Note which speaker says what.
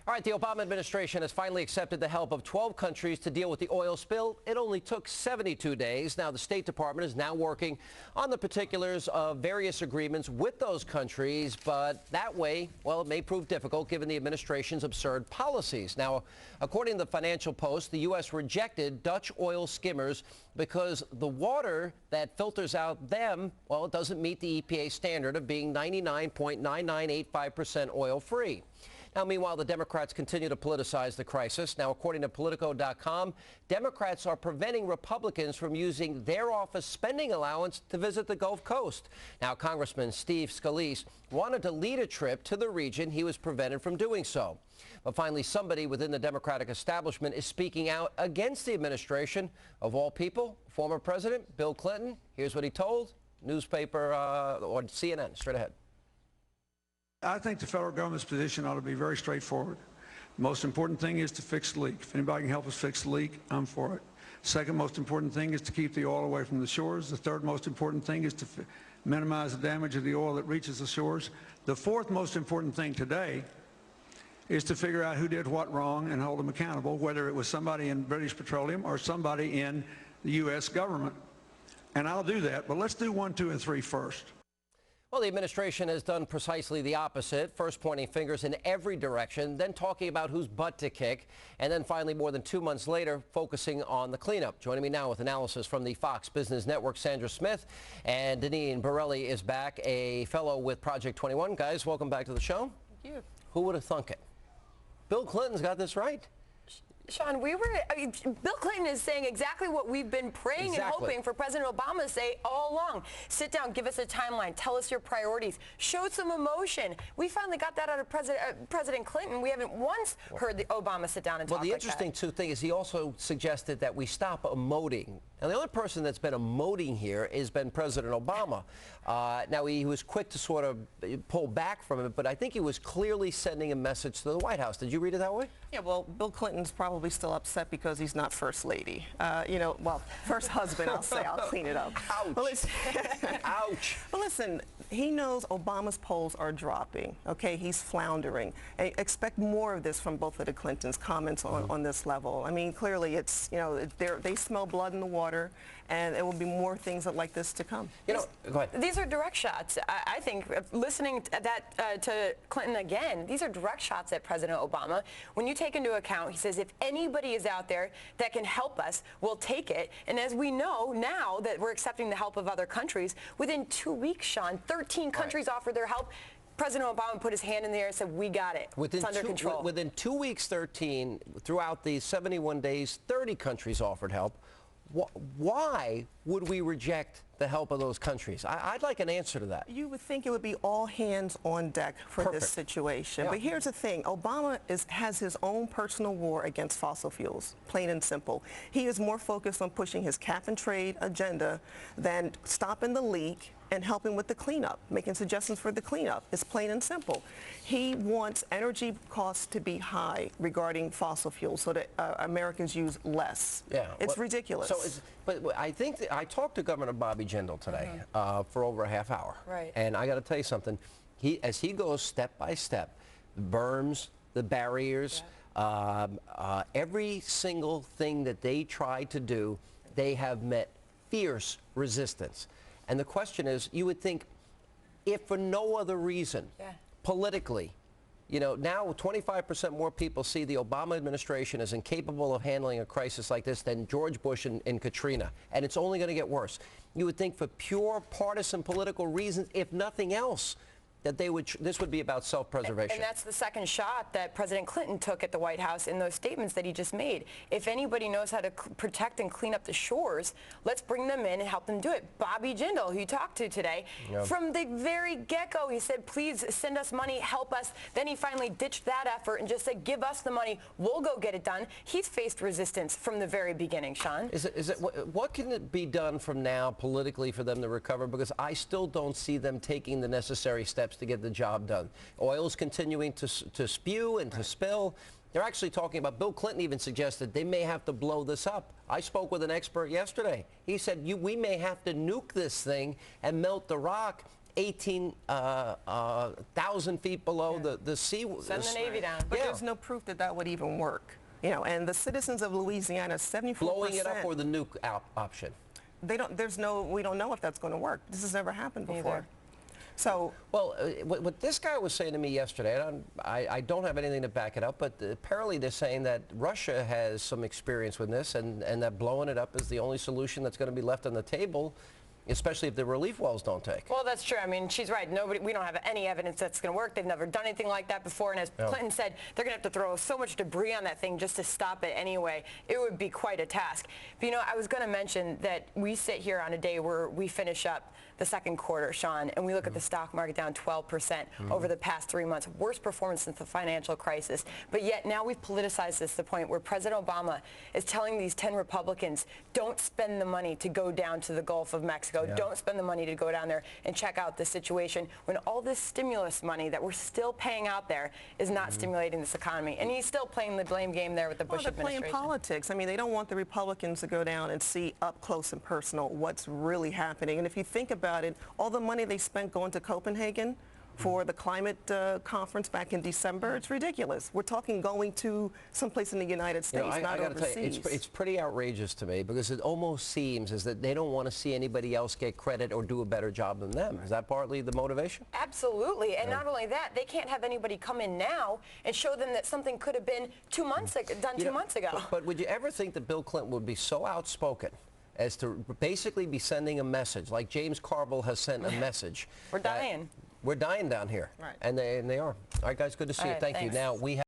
Speaker 1: All right, the Obama administration has finally accepted the help of 12 countries to deal with the oil spill. It only took 72 days. Now, the State Department is now working on the particulars of various agreements with those countries, but that way, well, it may prove difficult given the administration's absurd policies. Now, according to the Financial Post, the U.S. rejected Dutch oil skimmers because the water that filters out them, well, it doesn't meet the EPA standard of being 99.9985% oil-free. Now, meanwhile, the Democrats continue to politicize the crisis. Now, according to Politico.com, Democrats are preventing Republicans from using their office spending allowance to visit the Gulf Coast. Now, Congressman Steve Scalise wanted to lead a trip to the region. He was prevented from doing so. But finally, somebody within the Democratic establishment is speaking out against the administration. Of all people, former President Bill Clinton. Here's what he told newspaper or CNN. Straight ahead.
Speaker 2: I think the federal government's position ought to be very straightforward. The most important thing is to fix the leak. If anybody can help us fix the leak, I'm for it. Second most important thing is to keep the oil away from the shores. The third most important thing is to minimize the damage of the oil that reaches the shores. The fourth most important thing today is to figure out who did what wrong and hold them accountable, whether it was somebody in British Petroleum or somebody in the U.S. government. And I'll do that, but let's do 1, 2, and 3 first.
Speaker 1: Well, the administration has done precisely the opposite, first pointing fingers in every direction, then talking about whose butt to kick, and then finally, more than 2 months later, focusing on the cleanup. Joining me now with analysis from the Fox Business Network, Sandra Smith, and Deneen Borelli is back, a fellow with Project 21. Guys, welcome back to the show.
Speaker 3: Thank you.
Speaker 1: Who would have thunk it? Bill Clinton's got this right.
Speaker 3: Sean, Bill Clinton is saying exactly what we've been praying and hoping for President Obama to say all along. Sit down, give us a timeline, tell us your priorities, show some emotion. We finally got that out of President Clinton. We haven't once heard Obama sit down and talk like that.
Speaker 1: Well, the interesting thing is he also suggested that we stop emoting. And the only person that's been emoting here has been President Obama. Now, he was quick to sort of pull back from it, but I think he was clearly sending a message to the White House. Did you read it that way?
Speaker 4: Yeah, well, Bill Clinton's probably still upset because he's not first lady. Well, first husband, I'll say. I'll clean it up.
Speaker 1: Ouch.
Speaker 4: Well,
Speaker 1: Ouch.
Speaker 4: But listen, he knows Obama's polls are dropping. Okay, he's floundering. Expect more of this from both of the Clintons' comments on this level. I mean, clearly it's, they smell blood in the water, and there will be more things like this to come.
Speaker 1: Go ahead.
Speaker 3: These are direct shots. I think listening to that to Clinton again, these are direct shots at President Obama. When you take into account, he says, if anybody is out there that can help us, we'll take it. And as we know now that we're accepting the help of other countries, within 2 weeks, Sean, 13 countries offered their help. President Obama put his hand in the air and said, we got it. It's under control.
Speaker 1: Within 2 weeks, 13, throughout the 71 days, 30 countries offered help. Why would we reject the help of those countries? I'd like an answer to that.
Speaker 4: You would think it would be all hands on deck for this situation. Yeah. But here's the thing. Obama has his own personal war against fossil fuels, plain and simple. He is more focused on pushing his cap and trade agenda than stopping the leak and helping with the cleanup, making suggestions for the cleanup. It's plain and simple. He wants energy costs to be high regarding fossil fuels so that Americans use less.
Speaker 1: Yeah,
Speaker 4: it's ridiculous.
Speaker 1: But I think I talked to Governor Bobby Jindal today for over a half hour.
Speaker 3: Right.
Speaker 1: And I got to tell you something. As he goes step by step, the berms, the barriers, every single thing that they try to do, they have met fierce resistance. And the question is, you would think, if for no other reason, politically, now 25% more people see the Obama administration as incapable of handling a crisis like this than George Bush and Katrina. And it's only going to get worse. You would think for pure partisan political reasons, if nothing else, that this would be about self-preservation.
Speaker 3: And that's the second shot that President Clinton took at the White House in those statements that he just made. If anybody knows how to protect and clean up the shores, let's bring them in and help them do it. Bobby Jindal, who you talked to today, from the very get-go, he said, please send us money, help us. Then he finally ditched that effort and just said, give us the money, we'll go get it done. He's faced resistance from the very beginning, Sean.
Speaker 1: What can it be done from now politically for them to recover? Because I still don't see them taking the necessary steps to get the job done. Oil's continuing to spew and to spill. They're actually talking about, Bill Clinton even suggested they may have to blow this up. I spoke with an expert yesterday. He said, we may have to nuke this thing and melt the rock 18,000 feet below the sea.
Speaker 3: Send the Navy down.
Speaker 4: But there's no proof that that would even work. You know, and the citizens of Louisiana, 74%.
Speaker 1: Blowing it up or the nuke option?
Speaker 4: We don't know if that's going to work. This has never happened before.
Speaker 3: Neither.
Speaker 4: So,
Speaker 1: well, what this guy was saying to me yesterday, and I don't have anything to back it up, but apparently they're saying that Russia has some experience with this, and that blowing it up is the only solution that's going to be left on the table, especially if the relief wells don't take.
Speaker 3: Well, that's true. I mean, she's right. We don't have any evidence that's going to work. They've never done anything like that before. And as Clinton said, they're going to have to throw so much debris on that thing just to stop it anyway. It would be quite a task. But, you know, I was going to mention that we sit here on a day where we finish up the second quarter, Sean, and we look at the stock market down 12% over the past 3 months. Worst performance since the financial crisis. But yet now we've politicized this to the point where President Obama is telling these 10 Republicans, don't spend the money to go down to the Gulf of Mexico. Don't spend the money to go down there and check out the situation when all this stimulus money that we're still paying out there is not stimulating this economy. And he's still playing the blame game there with the Bush administration.
Speaker 4: They're playing politics. I mean, they don't want the Republicans to go down and see up close and personal what's really happening. And if you think about it, all the money they spent going to Copenhagen for the climate conference back in December, it's ridiculous. We're talking going to someplace in the United States, not
Speaker 1: I gotta
Speaker 4: overseas.
Speaker 1: tell you, it's pretty outrageous to me because it almost seems as that they don't want to see anybody else get credit or do a better job than them. Is that partly the motivation?
Speaker 3: Absolutely. And not only that, they can't have anybody come in now and show them that something could have been 2 months ago, done 2 months ago.
Speaker 1: But would you ever think that Bill Clinton would be so outspoken as to basically be sending a message, like James Carville has sent a message?
Speaker 3: We're dying.
Speaker 1: We're dying down here.
Speaker 4: Right.
Speaker 1: And they are. All right, guys, good to see you.
Speaker 3: right,
Speaker 1: Thank you.
Speaker 3: thanks.
Speaker 1: Now, we have